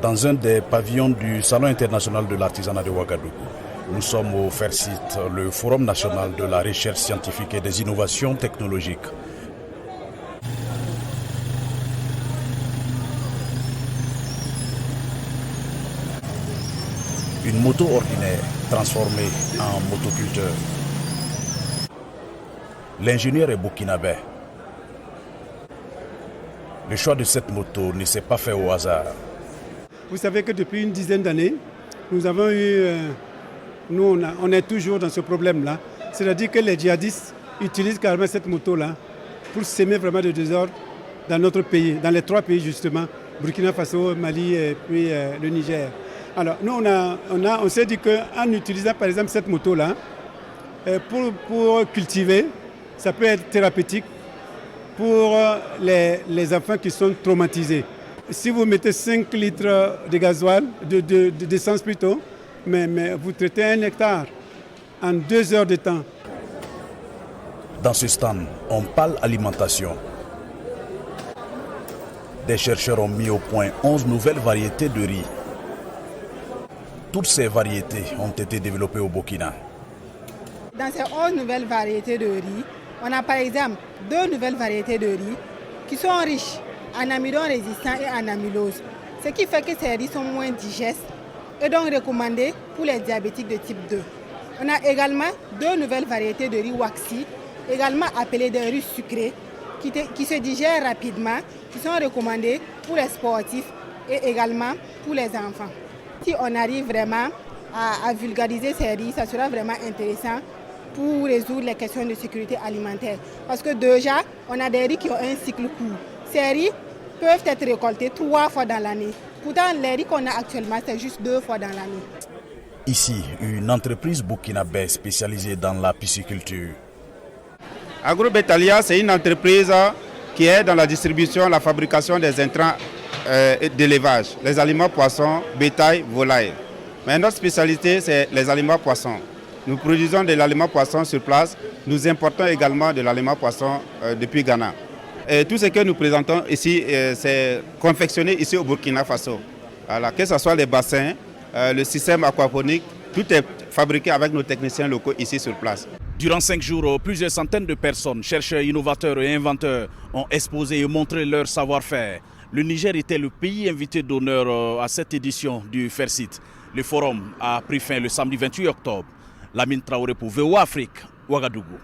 Dans un des pavillons du Salon international de l'artisanat de Ouagadougou, nous sommes au FERSIT, le Forum national de la recherche scientifique et des innovations technologiques. Une moto ordinaire transformée en motoculteur. L'ingénieur est burkinabé. Le choix de cette moto ne s'est pas fait au hasard. Vous savez que depuis une dizaine d'années, nous avons eu, on est toujours dans ce problème-là. C'est-à-dire que les djihadistes utilisent carrément cette moto-là pour s'aimer vraiment de désordre dans notre pays, dans les trois pays justement, Burkina Faso, Mali et puis le Niger. Alors nous, on s'est dit qu'en utilisant par exemple cette moto-là, pour cultiver, ça peut être thérapeutique pour les enfants qui sont traumatisés. Si vous mettez 5 litres de gasoil, d'essence plutôt, mais vous traitez 1 hectare en 2 heures de temps. Dans ce stand, on parle alimentation. Des chercheurs ont mis au point 11 nouvelles variétés de riz. Toutes ces variétés ont été développées au Burkina. Dans ces 11 nouvelles variétés de riz, on a par exemple 2 nouvelles variétés de riz qui sont riches en amidon résistant et en amylose. Ce qui fait que ces riz sont moins digestes et donc recommandés pour les diabétiques de type 2. On a également 2 nouvelles variétés de riz waxy, également appelées des riz sucrés, qui se digèrent rapidement, qui sont recommandés pour les sportifs et également pour les enfants. Si on arrive vraiment à vulgariser ces riz, ça sera vraiment intéressant pour résoudre les questions de sécurité alimentaire. Parce que déjà, on a des riz qui ont un cycle court. Ces riz peuvent être récoltés 3 fois dans l'année. Pourtant, les riz qu'on a actuellement, c'est juste 2 fois dans l'année. Ici, une entreprise burkinabé spécialisée dans la pisciculture. Agrobetalia, c'est une entreprise qui est dans la distribution, la fabrication des intrants d'élevage, les aliments poissons, bétail, volaille. Mais notre spécialité, c'est les aliments poissons. Nous produisons de l'aliment poisson sur place. Nous importons également de l'aliment poisson depuis Ghana. Et tout ce que nous présentons ici, c'est confectionné ici au Burkina Faso. Voilà, que ce soit les bassins, le système aquaponique, tout est fabriqué avec nos techniciens locaux ici sur place. Durant 5 jours, plusieurs centaines de personnes, chercheurs, innovateurs et inventeurs ont exposé et montré leur savoir-faire. Le Niger était le pays invité d'honneur à cette édition du FERSIT. Le forum a pris fin le samedi 28 octobre. Lamine Traoré pour VOA Afrique, Ouagadougou.